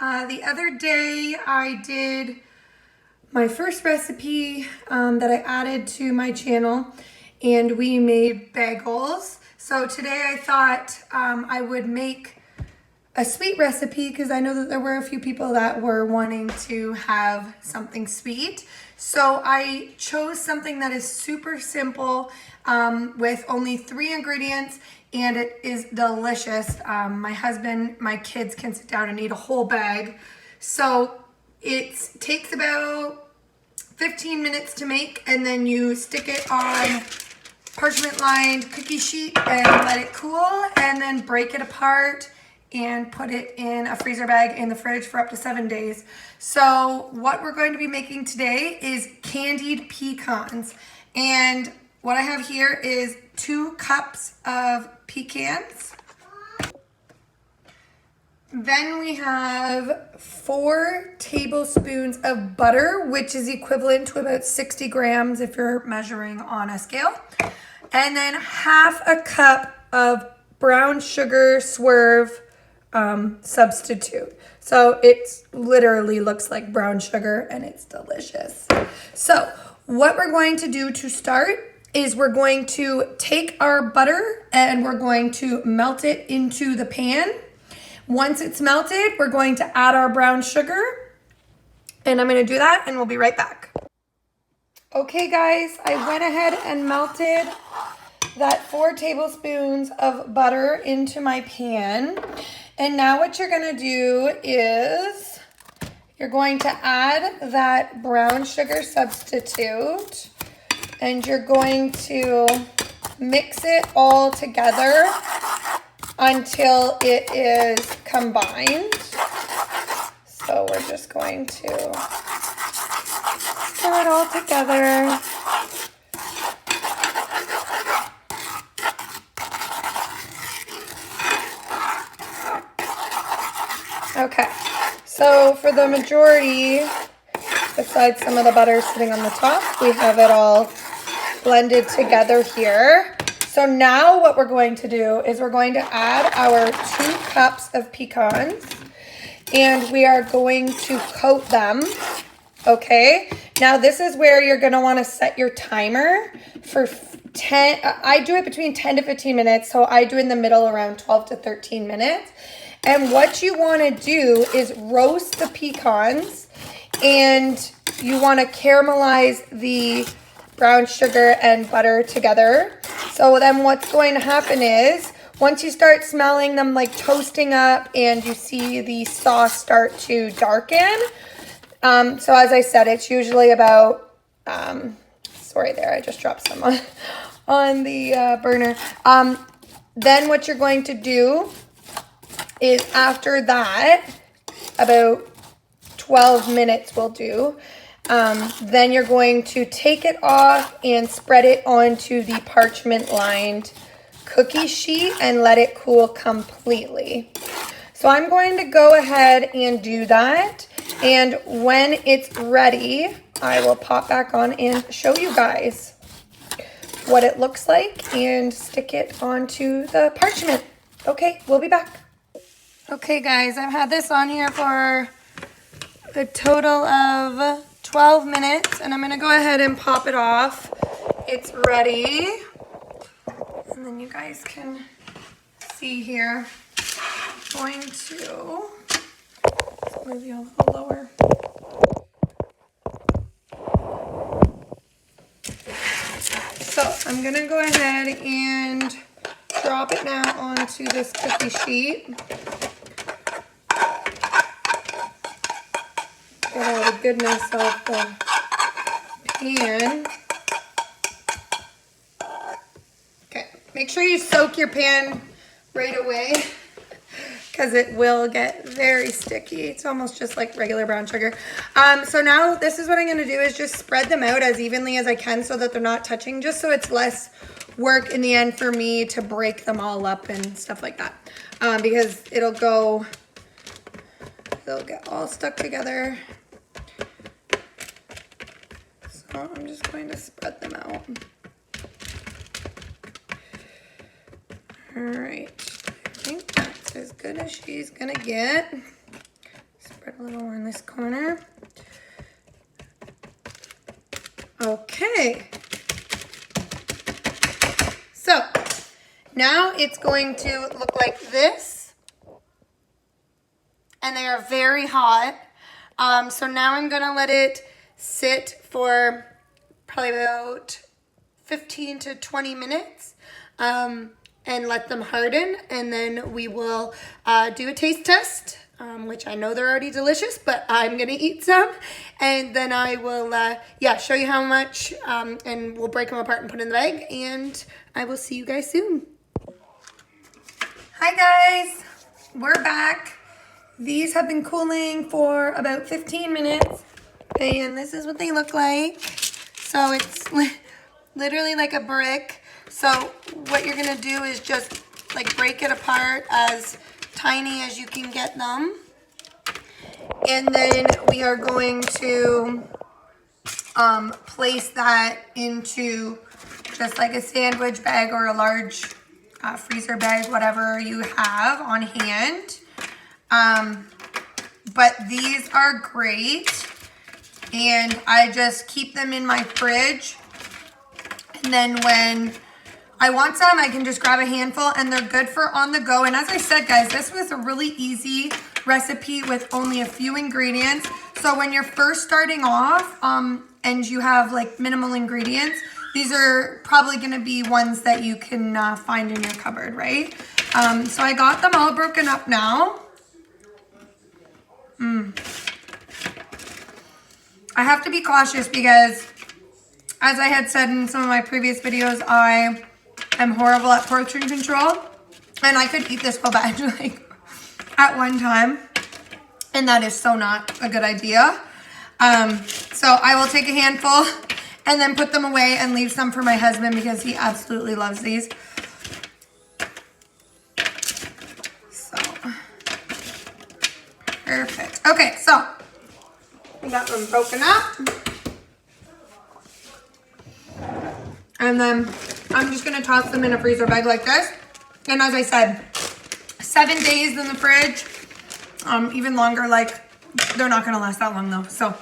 The other day I did my first recipe that I added to my channel, and we made bagels. So today I thought I would make a sweet recipe because I know that there were a few people that were wanting to have something sweet. So I chose something that is super simple with only 3 ingredients, and it is delicious. My husband, my kids can sit down and eat a whole bag. So it takes about 15 minutes to make, and then you stick it on parchment lined cookie sheet and let it cool, and then break it apart and put it in a freezer bag in the fridge for up to 7 days. So what we're going to be making today is candied pecans. And what I have here is 2 cups of pecans. Then we have 4 tablespoons of butter, which is equivalent to about 60 grams if you're measuring on a scale. And then half a cup of brown sugar swerve substitute. So it literally looks like brown sugar and it's delicious. So what we're going to do to start is we're going to take our butter and we're going to melt it into the pan. Once it's melted, we're going to add our brown sugar, and I'm going to do that and we'll be right back. Okay guys, I went ahead and melted that 4 tablespoons of butter into my pan. And now what you're going to do is you're going to add that brown sugar substitute, and you're going to mix it all together until it is combined. So we're just going to stir it all together. Okay, so for the majority, besides some of the butter sitting on the top, we have it all blended together here. So now what we're going to do is we're going to add our 2 cups of pecans, and we are going to coat them, okay? Now this is where you're gonna wanna set your timer for 10, I do it between 10 to 15 minutes, so I do in the middle around 12 to 13 minutes. And what you wanna do is roast the pecans, and you wanna caramelize the brown sugar and butter together. So then what's going to happen is once you start smelling them like toasting up and you see the sauce start to darken, so as I said, it's usually about, sorry there, I just dropped some on the burner. Then what you're going to do is after that, about 12 minutes will do, then you're going to take it off and spread it onto the parchment lined cookie sheet and let it cool completely. So I'm going to go ahead and do that, and when it's ready, I will pop back on and show you guys what it looks like and stick it onto the parchment. Okay, we'll be back. Okay guys, I've had this on here for a total of 12 minutes, and I'm gonna go ahead and pop it off. It's ready. And then you guys can see here. I'm going to move you a little lower. So I'm gonna go ahead and drop it now onto this cookie sheet. Get all the goodness of the pan. Okay, make sure you soak your pan right away because it will get very sticky. It's almost just like regular brown sugar. So now this is what I'm going to do is just spread them out as evenly as I can so that they're not touching, just so it's less work in the end for me to break them all up and stuff like that, because they'll get all stuck together. So I'm just going to spread them out. All right, I think that's as good as she's gonna get. a little more in this corner. Okay. So now it's going to look like this. And they are very hot. So now I'm gonna let it sit for probably about 15 to 20 minutes and let them harden. And then we will do a taste test, which I know they're already delicious, but I'm gonna eat some. And then I will, show you how much, and we'll break them apart and put in the bag. And I will see you guys soon. Hi guys, we're back. These have been cooling for about 15 minutes, and this is what they look like. So it's literally like a brick. So what you're gonna do is just like break it apart as tiny as you can get them. And then we are going to place that into just like a sandwich bag or a large freezer bag, whatever you have on hand. But these are great, and I just keep them in my fridge, and then when I want some, I can just grab a handful, and they're good for on the go. And as I said, guys, this was a really easy recipe with only a few ingredients. So when you're first starting off, and you have like minimal ingredients, these are probably gonna be ones that you can find in your cupboard, right? So I got them all broken up now. I have to be cautious because, as I had said in some of my previous videos, I am horrible at portion control, and I could eat this whole batch like at one time, and that is so not a good idea. So I will take a handful and then put them away and leave some for my husband because he absolutely loves these. Perfect. Okay, so we got them broken up. And then I'm just gonna toss them in a freezer bag like this. And as I said, 7 days in the fridge, even longer, like they're not gonna last that long though. So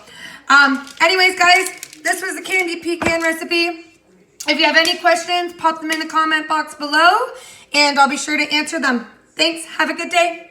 anyways, guys, this was the candied pecan recipe. If you have any questions, pop them in the comment box below and I'll be sure to answer them. Thanks, have a good day.